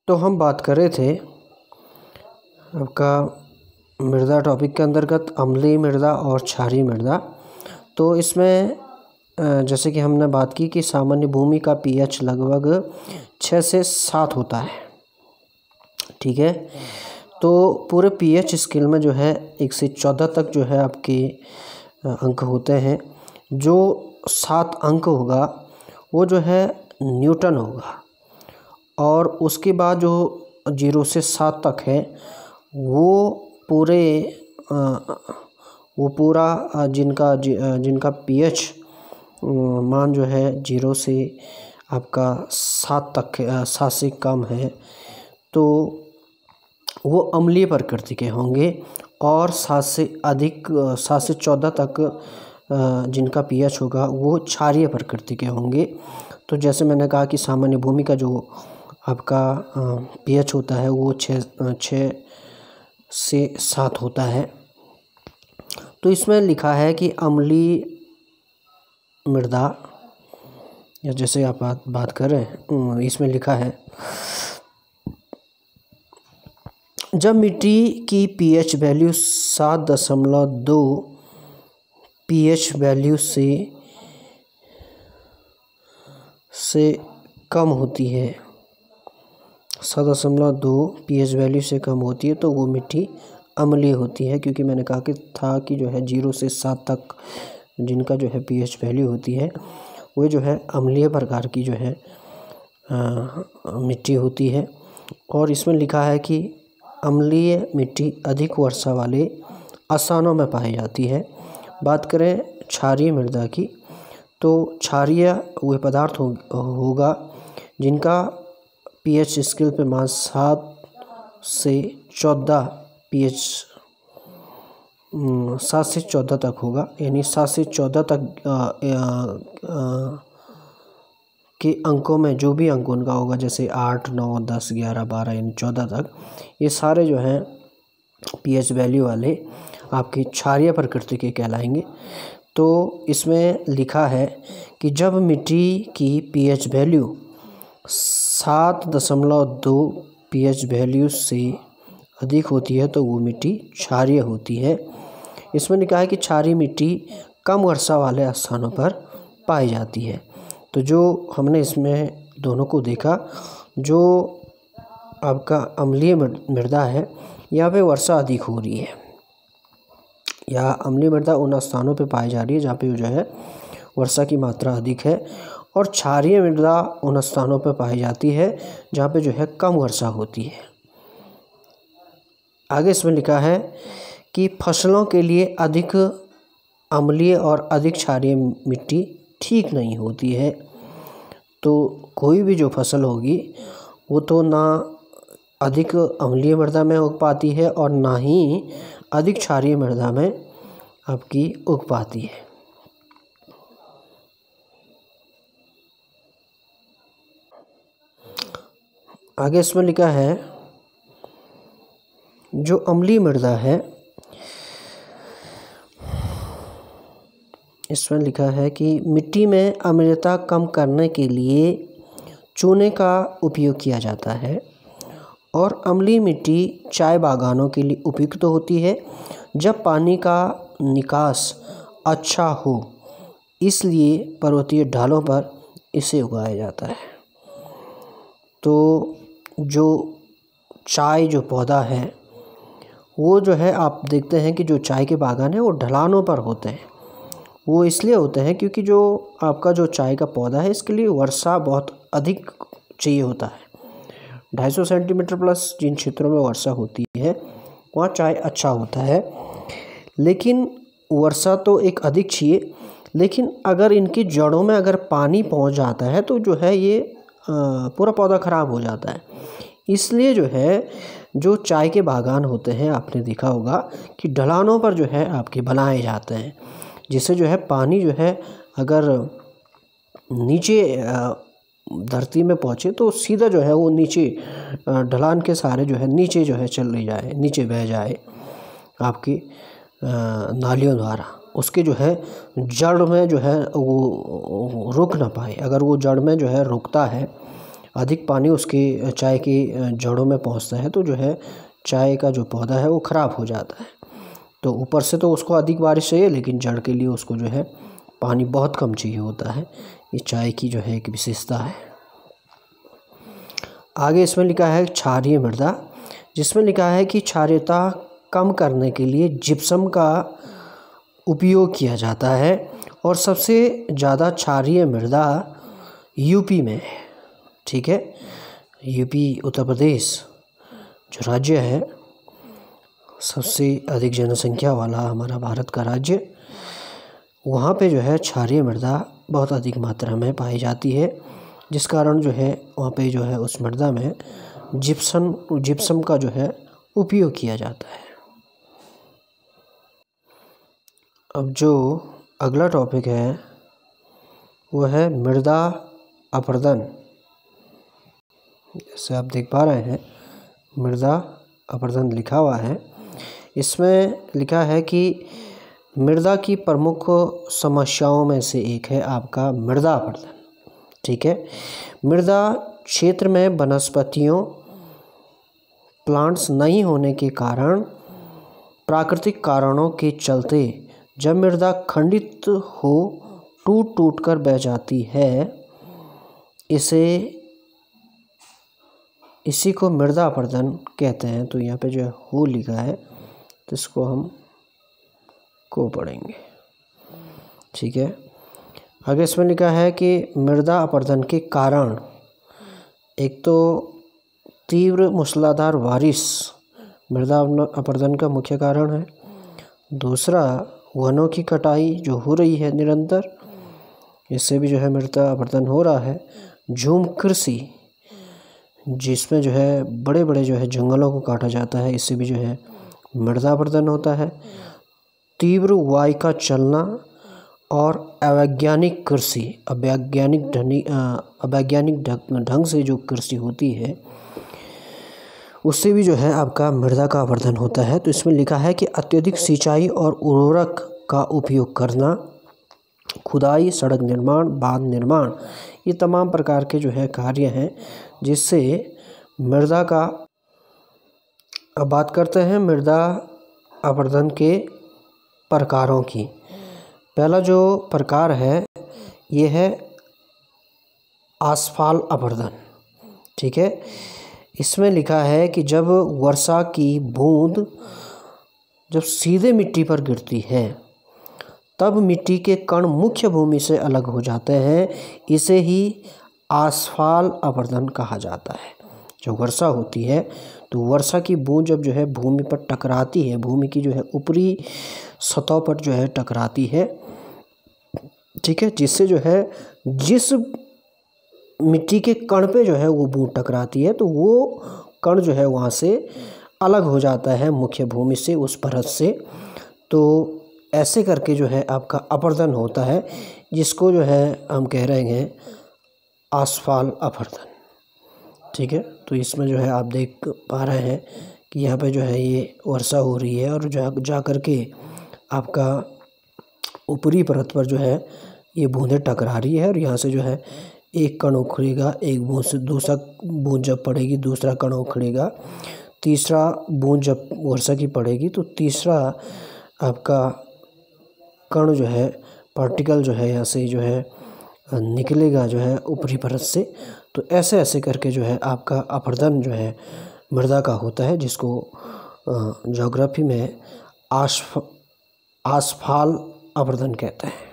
तो हम बात कर रहे थे आपका मृदा टॉपिक के अंतर्गत अम्लीय मृदा और क्षारीय मृदा। तो इसमें जैसे कि हमने बात की कि सामान्य भूमि का पीएच लगभग 6 से 7 होता है, ठीक है। तो पूरे पीएच स्केल में जो है 1 से 14 तक जो है आपके अंक होते हैं। जो 7 अंक होगा वो जो है न्यूटन होगा, और उसके बाद जो 0 से 7 तक है वो पूरा जिनका पीएच मान जो है 0 से आपका 7 तक 7 से कम है तो वो अम्लीय प्रकृति के होंगे, और 7 से 14 तक जिनका पीएच होगा वो क्षारीय प्रकृति के होंगे। तो जैसे मैंने कहा कि सामान्य भूमि का जो आपका पीएच होता है वो 6 से 7 होता है। तो इसमें लिखा है कि अम्लीय मृदा, या जैसे आप बात कर रहे हैं, इसमें लिखा है जब मिट्टी की पीएच वैल्यू 7.2 पीएच वैल्यू से कम होती है, 7.2 पीएच वैल्यू से कम होती है तो वो मिट्टी अम्लीय होती है। क्योंकि मैंने कहा कि जो है 0 से 7 तक जिनका जो है पीएच वैल्यू होती है वो जो है अम्लीय प्रकार की जो है मिट्टी होती है। और इसमें लिखा है कि अम्लीय मिट्टी अधिक वर्षा वाले स्थानों में पाई जाती है। बात करें क्षारीय मृदा की, तो क्षारीय वह पदार्थ होगा जिनका पीएच स्केल पे मान 7 से 14 पीएच 7 से 14 तक होगा, यानी 7 से 14 तक के अंकों में जो भी अंक उनका होगा, जैसे 8, 9, 10, 11, 12 यानी 14 तक, ये सारे जो हैं पीएच वैल्यू वाले आपकी क्षारीय प्रकृति के कहलाएंगे। तो इसमें लिखा है कि जब मिट्टी की पीएच वैल्यू 7.2 पीएच वैल्यू से अधिक होती है तो वो मिट्टी क्षारीय होती है। इसमें लिखा है कि क्षारीय मिट्टी कम वर्षा वाले स्थानों पर पाई जाती है। तो जो हमने इसमें दोनों को देखा, जो आपका अम्लीय मृदा है यहाँ पे वर्षा अधिक हो रही है, या अम्लीय मृदा उन स्थानों पे पाई जा रही है जहाँ पे जो है वर्षा की मात्रा अधिक है, और क्षारीय मृदा उन स्थानों पर पाई जाती है जहाँ पे जो है कम वर्षा होती है। आगे इसमें लिखा है कि फसलों के लिए अधिक अम्लीय और अधिक क्षारीय मिट्टी ठीक नहीं होती है। तो कोई भी जो फसल होगी वो तो ना अधिक अम्लीय मृदा में उग पाती है और ना ही अधिक क्षारीय मृदा में आपकी उग पाती है। आगे इसमें लिखा है जो अम्लीय मृदा है, इसमें लिखा है कि मिट्टी में अम्लता कम करने के लिए चूने का उपयोग किया जाता है, और अम्लीय मिट्टी चाय बागानों के लिए उपयुक्त होती है जब पानी का निकास अच्छा हो, इसलिए पर्वतीय ढालों पर इसे उगाया जाता है। तो जो चाय जो पौधा है वो जो है आप देखते हैं कि जो चाय के बागान है वो ढलानों पर होते हैं। वो इसलिए होते हैं क्योंकि जो आपका जो चाय का पौधा है इसके लिए वर्षा बहुत अधिक चाहिए होता है। 250 सेंटीमीटर प्लस जिन क्षेत्रों में वर्षा होती है वहाँ चाय अच्छा होता है। लेकिन वर्षा तो एक अधिक चाहिए, लेकिन अगर इनकी जड़ों में अगर पानी पहुँच जाता है तो जो है ये पूरा पौधा ख़राब हो जाता है। इसलिए जो है जो चाय के बागान होते हैं आपने देखा होगा कि ढलानों पर जो है आपके बनाए जाते हैं, जिससे जो है पानी जो है अगर नीचे धरती में पहुँचे तो सीधा जो है वो नीचे ढलान के सहारे जो है नीचे जो है चले जाए, नीचे बह जाए आपकी नालियों द्वारा। उसके जो है जड़ में जो है वो रुक ना पाए। अगर वो जड़ में जो है रुकता है अधिक पानी उसके चाय की जड़ों में पहुंचता है तो जो है चाय का जो पौधा है वो ख़राब हो जाता है। तो ऊपर से तो उसको अधिक बारिश चाहिए, लेकिन जड़ के लिए उसको जो है पानी बहुत कम चाहिए होता है। ये चाय की जो है एक विशेषता है। आगे इसमें लिखा है क्षारीय मृदा, जिसमें लिखा है कि क्षारीयता कम करने के लिए जिप्सम का उपयोग किया जाता है और सबसे ज़्यादा क्षारीय मृदा यूपी में है। ठीक है, यूपी उत्तर प्रदेश जो राज्य है, सबसे अधिक जनसंख्या वाला हमारा भारत का राज्य, वहाँ पे जो है क्षारीय मृदा बहुत अधिक मात्रा में पाई जाती है, जिस कारण जो है वहाँ पे जो है उस मृदा में जिप्सम का जो है उपयोग किया जाता है। अब जो अगला टॉपिक है वो है मृदा अपरदन। जैसे आप देख पा रहे हैं मृदा अपरदन लिखा हुआ है। इसमें लिखा है कि मृदा की प्रमुख समस्याओं में से एक है आपका मृदा अपरदन। ठीक है, मृदा क्षेत्र में वनस्पतियों प्लांट्स नहीं होने के कारण, प्राकृतिक कारणों के चलते जब मृदा खंडित हो टूट कर बह जाती है, इसी को मृदा अपरदन कहते हैं। तो यहाँ पे जो है हो लिखा है तो इसको हम को पढ़ेंगे। ठीक है, आगे इसमें लिखा है कि मृदा अपरदन के कारण एक तो तीव्र मूसलाधार बारिश मृदा अपरदन का मुख्य कारण है। दूसरा वनों की कटाई जो हो रही है निरंतर, इससे भी जो है मृदा अपरदन हो रहा है। झूम कृषि जिसमें जो है बड़े बड़े जो है जंगलों को काटा जाता है, इससे भी जो है मृदा अपरदन होता है। तीव्र वायु का चलना और अवैज्ञानिक कृषि, अवैज्ञानिक ढंग से जो कृषि होती है उससे भी जो है आपका मृदा का अपरदन होता है। तो इसमें लिखा है कि अत्यधिक सिंचाई और उर्वरक का उपयोग करना, खुदाई, सड़क निर्माण, बांध निर्माण, ये तमाम प्रकार के जो है कार्य हैं जिससे मृदा का। अब बात करते हैं मृदा अपरदन के प्रकारों की। पहला जो प्रकार है ये है आसफाल अपरदन। ठीक है, इसमें लिखा है कि जब वर्षा की बूंद जब सीधे मिट्टी पर गिरती है तब मिट्टी के कण मुख्य भूमि से अलग हो जाते हैं, इसे ही आसफाल अपरदन कहा जाता है। जब वर्षा होती है तो वर्षा की बूंद जब जो है भूमि पर टकराती है, भूमि की जो है ऊपरी सतह पर जो है टकराती है, ठीक है, जिससे जो है जिस मिट्टी के कण पे जो है वो बूंद टकराती है तो वो कण जो है वहाँ से अलग हो जाता है मुख्य भूमि से, उस परत से। तो ऐसे करके जो है आपका अपरदन होता है, जिसको जो है हम कह रहे हैं आसफाल अपरदन। ठीक है, तो इसमें जो है आप देख पा रहे हैं कि यहाँ पे जो है ये वर्षा हो रही है और जा कर के आपका ऊपरी परत पर जो है ये बूंदें टकरा रही है और यहाँ से जो है एक कण उखड़ेगा, एक बूंद से दूसरा बूंद जब पड़ेगी दूसरा कण उखड़ेगा, तीसरा बूंद जब वर्षा की पड़ेगी तो तीसरा आपका कण जो है पार्टिकल जो है यहाँ से जो है निकलेगा जो है ऊपरी परत से। तो ऐसे ऐसे करके जो है आपका अपरदन जो है मृदा का होता है, जिसको ज्योग्राफी में आसफाल अपरदन कहते हैं।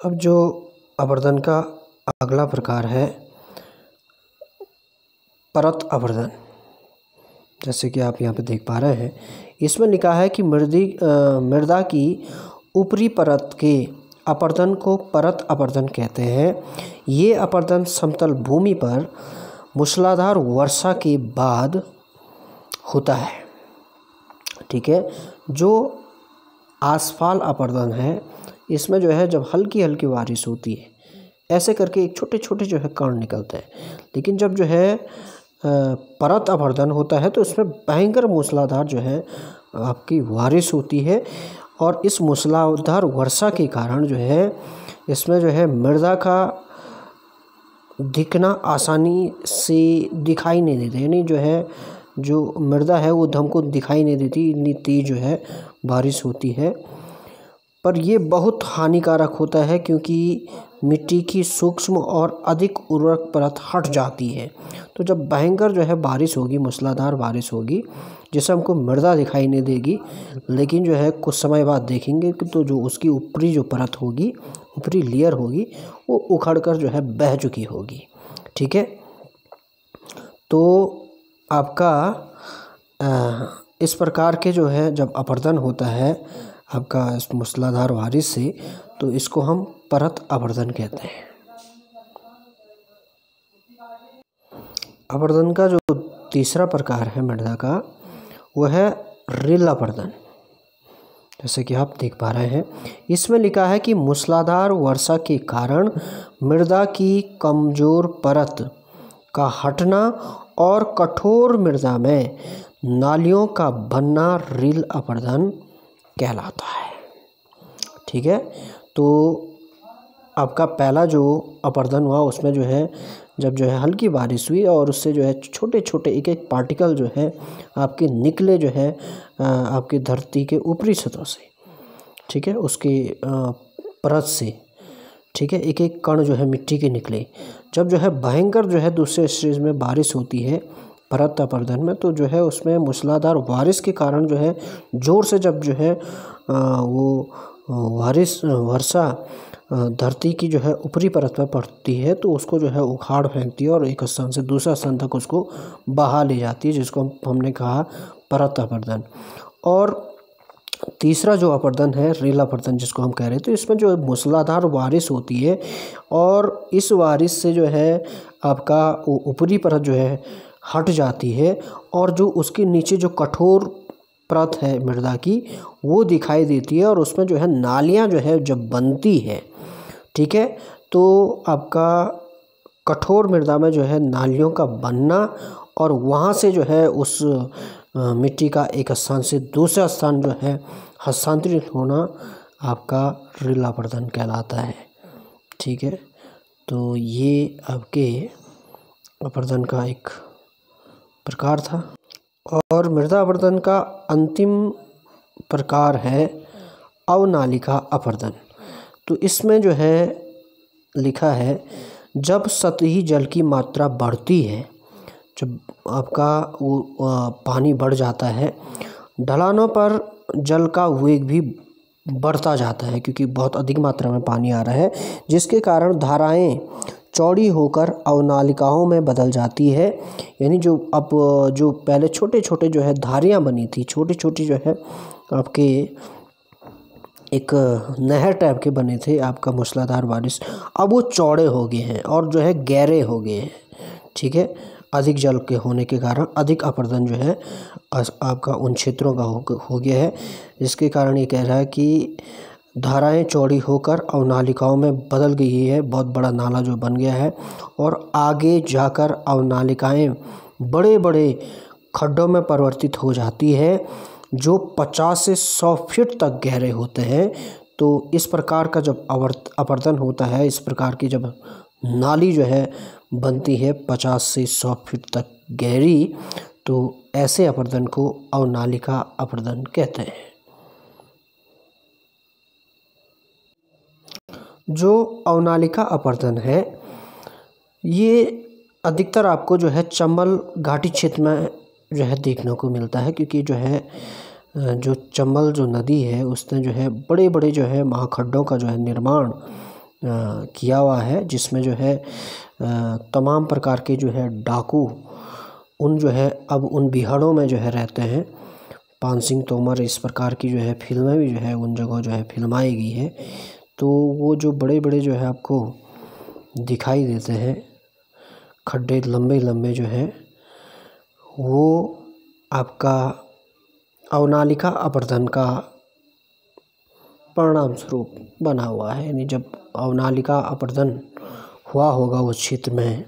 अब जो अपरदन का अगला प्रकार है परत अपरदन, जैसे कि आप यहाँ पे देख पा रहे हैं, इसमें लिखा है कि मृदा की ऊपरी परत के अपरदन को परत अपरदन कहते हैं। ये अपरदन समतल भूमि पर मूसलाधार वर्षा के बाद होता है। ठीक है, जो आसफाल अपरदन है इसमें जो है जब हल्की हल्की बारिश होती है ऐसे करके एक छोटे छोटे जो है कण निकलते हैं, लेकिन जब जो है परत अपरदन होता है तो इसमें भयंकर मूसलाधार जो है आपकी बारिश होती है और इस मूसलाधार वर्षा के कारण जो है इसमें जो है मृदा का दिखना आसानी से दिखाई नहीं देते, यानी जो है जो मृदा है वो हमको दिखाई नहीं देती, इतनी तेज जो है बारिश होती है। पर ये बहुत हानिकारक होता है क्योंकि मिट्टी की सूक्ष्म और अधिक उर्वरक परत हट जाती है। तो जब भयंकर जो है बारिश होगी, मूसलाधार बारिश होगी, जिससे हमको मृदा दिखाई नहीं देगी, लेकिन जो है कुछ समय बाद देखेंगे कि तो जो उसकी ऊपरी जो परत होगी, ऊपरी लेयर होगी, वो उखड़कर जो है बह चुकी होगी। ठीक है, तो आपका इस प्रकार के जो है जब अपरदन होता है आपका इस मूसलाधार बारिश से, तो इसको हम परत अपरदन कहते हैं। अपरदन का जो तीसरा प्रकार है मृदा का, वह है रिल अपरदन। जैसे कि आप देख पा रहे हैं, इसमें लिखा है कि मूसलाधार वर्षा के कारण मृदा की कमजोर परत का हटना और कठोर मृदा में नालियों का बनना रिल अपरदन कहलाता है। ठीक है, तो आपका पहला जो अपरदन हुआ उसमें जो है जब जो है हल्की बारिश हुई और उससे जो है छोटे छोटे एक एक पार्टिकल जो है आपके निकले जो है आपकी धरती के ऊपरी सतह से, ठीक है, उसके परत से, ठीक है, एक एक कण जो है मिट्टी के निकले। जब जो है भयंकर जो है दूसरे स्टेज में बारिश होती है परत अपरदन में, तो जो है उसमें मूसलाधार बारिश के कारण जो है ज़ोर से जब जो है वो वर्षा धरती की जो है ऊपरी परत पर पड़ती है, तो उसको जो है उखाड़ फेंकती है और एक स्थान से दूसरा स्थान तक उसको बहा ले जाती है, जिसको हमने कहा परत अपरदन। और तीसरा जो अपरदन है रिल अपरदन जिसको हम कह रहे हैं, तो इसमें जो मूसलाधार बारिश होती है और इस बारिश से जो है आपका ऊपरी परत जो है हट जाती है और जो उसके नीचे जो कठोर परत है मृदा की वो दिखाई देती है और उसमें जो है नालियाँ जो है जब बनती है, ठीक है, तो आपका कठोर मृदा में जो है नालियों का बनना और वहाँ से जो है उस मिट्टी का एक स्थान से दूसरा स्थान जो है हस्तांतरित होना आपका रिल अपरदन कहलाता है। ठीक है, तो ये आपके अपरदन का एक प्रकार था। और मृदा अपरदन का अंतिम प्रकार है अवनालिका अपरदन। तो इसमें जो है लिखा है जब सतही जल की मात्रा बढ़ती है, जब आपका वो पानी बढ़ जाता है, ढलानों पर जल का वेग भी बढ़ता जाता है क्योंकि बहुत अधिक मात्रा में पानी आ रहा है, जिसके कारण धाराएं चौड़ी होकर अवनालिकाओं में बदल जाती है। यानी जो अब जो पहले छोटे छोटे जो है धारियाँ बनी थी, छोटी छोटी जो है आपके एक नहर टाइप के बने थे आपका मूसलाधार बारिश, अब वो चौड़े हो गए हैं और जो है गहरे हो गए हैं। ठीक है, अधिक जल के होने के कारण अधिक अपरदन जो है आपका उन क्षेत्रों का हो गया है, जिसके कारण ये कह रहा है कि धाराएं चौड़ी होकर अवनालिकाओं में बदल गई है, बहुत बड़ा नाला जो बन गया है और आगे जाकर अवनालिकाएं बड़े बड़े खड्डों में परिवर्तित हो जाती है जो 50 से 100 फीट तक गहरे होते हैं। तो इस प्रकार का जब अपरदन होता है, इस प्रकार की जब नाली जो है बनती है 50 से 100 फीट तक गहरी, तो ऐसे अपरदन को अवनालिका अपरदन कहते हैं। जो अवनालिका अपरदन है ये अधिकतर आपको जो है चंबल घाटी क्षेत्र में जो है देखने को मिलता है, क्योंकि जो है जो चंबल जो नदी है उसने जो है बड़े बड़े जो है महाखड्डों का जो है निर्माण किया हुआ है, जिसमें जो है तमाम प्रकार के जो है डाकू उन जो है अब उन बिहाड़ों में जो है रहते हैं। पान सिंह तोमर इस प्रकार की जो है फिल्में भी जो है उन जगहों जो है फिल्माई गई है। तो वो जो बड़े बड़े जो है आपको दिखाई देते हैं खड्डे लंबे लंबे जो है, वो आपका अवनालिका अपरदन का परिणाम स्वरूप बना हुआ है। यानी जब अवनालिका अपरदन हुआ होगा उस क्षेत्र में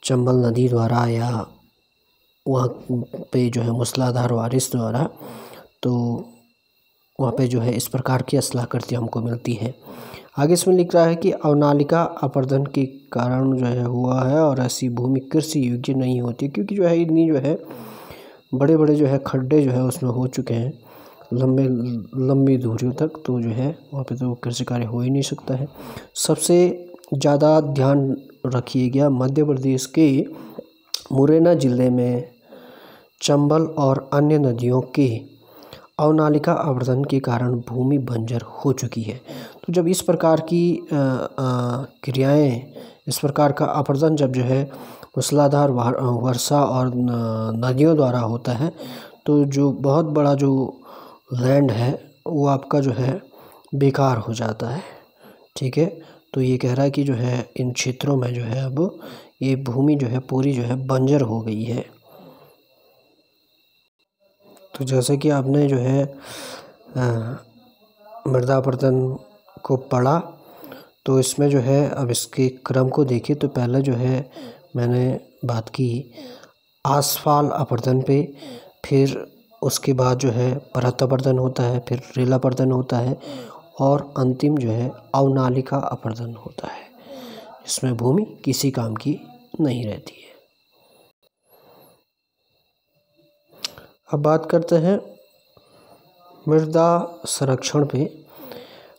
चंबल नदी द्वारा या वहाँ पे जो है मूसलाधार बारिश द्वारा, तो वहाँ पे जो है इस प्रकार की स्थलाकृति हमको मिलती है। आगे इसमें लिख रहा है कि अवनालिका अपरदन के कारण जो है हुआ है और ऐसी भूमि कृषि योग्य नहीं होती, क्योंकि जो है इतनी जो है बड़े बड़े जो है खड्डे जो है उसमें हो चुके हैं लंबी दूरियों तक, तो जो है वहाँ पे तो कृषि कार्य हो ही नहीं सकता है। सबसे ज़्यादा ध्यान रखिएगा मध्य प्रदेश के मुरैना ज़िले में चंबल और अन्य नदियों के अवनालिका अपरदन के कारण भूमि बंजर हो चुकी है। तो जब इस प्रकार की क्रियाएं, इस प्रकार का अपरदन जब जो है मूसलाधार वर्षा और नदियों द्वारा होता है, तो जो बहुत बड़ा जो लैंड है वो आपका जो है बेकार हो जाता है। ठीक है, तो ये कह रहा है कि जो है इन क्षेत्रों में जो है अब ये भूमि जो है पूरी जो है बंजर हो गई है। तो जैसे कि आपने जो है मृदा अपरदन को पढ़ा, तो इसमें जो है अब इसके क्रम को देखिए। तो पहले जो है मैंने बात की आसफाल अपरदन पे, फिर उसके बाद जो है परत अपरदन होता है, फिर रेल अपरदन होता है और अंतिम जो है अवनालिका अपरदन होता है। इसमें भूमि किसी काम की नहीं रहती है। अब बात करते हैं मृदा संरक्षण पे।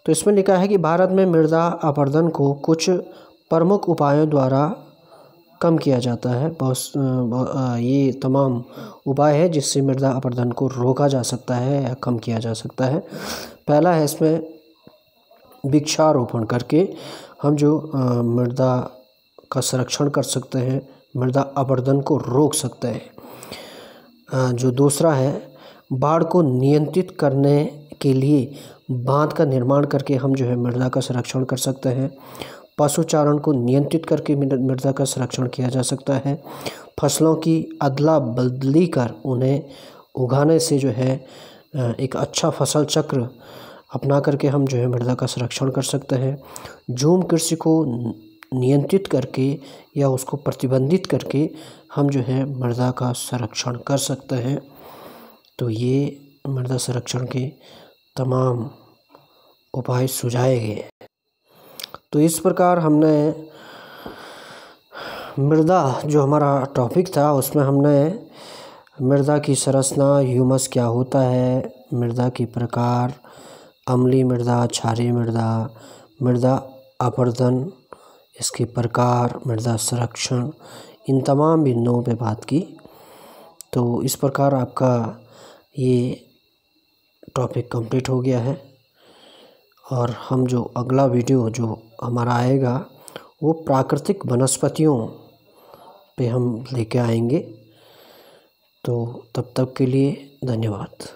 तो इसमें लिखा है कि भारत में मृदा अपरदन को कुछ प्रमुख उपायों द्वारा कम किया जाता है। ये तमाम उपाय है जिससे मृदा अपरदन को रोका जा सकता है या कम किया जा सकता है। पहला है इसमें वृक्षारोपण करके हम जो मृदा का संरक्षण कर सकते हैं, मृदा अपरदन को रोक सकते हैं। जो दूसरा है बाढ़ को नियंत्रित करने के लिए बांध का निर्माण करके हम जो है मृदा का संरक्षण कर सकते हैं। पशुचारण को नियंत्रित करके मृदा का संरक्षण किया जा सकता है। फसलों की अदला बदली कर उन्हें उगाने से जो है एक अच्छा फसल चक्र अपना करके हम जो है मृदा का संरक्षण कर सकते हैं। झूम कृषि को नियंत्रित करके या उसको प्रतिबंधित करके हम जो है मृदा का संरक्षण कर सकते हैं। तो ये मृदा संरक्षण के तमाम उपाय सुझाए गए। तो इस प्रकार हमने मृदा जो हमारा टॉपिक था उसमें हमने मृदा की संरचना, ह्यूमस क्या होता है, मृदा के प्रकार, अम्लीय मृदा, क्षारीय मृदा, मृदा अपरदन, इसके प्रकार, मृदा संरक्षण, इन तमाम बिंदुओं पे बात की। तो इस प्रकार आपका ये टॉपिक कंप्लीट हो गया है और हम जो अगला वीडियो जो हमारा आएगा वो प्राकृतिक वनस्पतियों पे हम लेके आएंगे। तो तब तक के लिए धन्यवाद।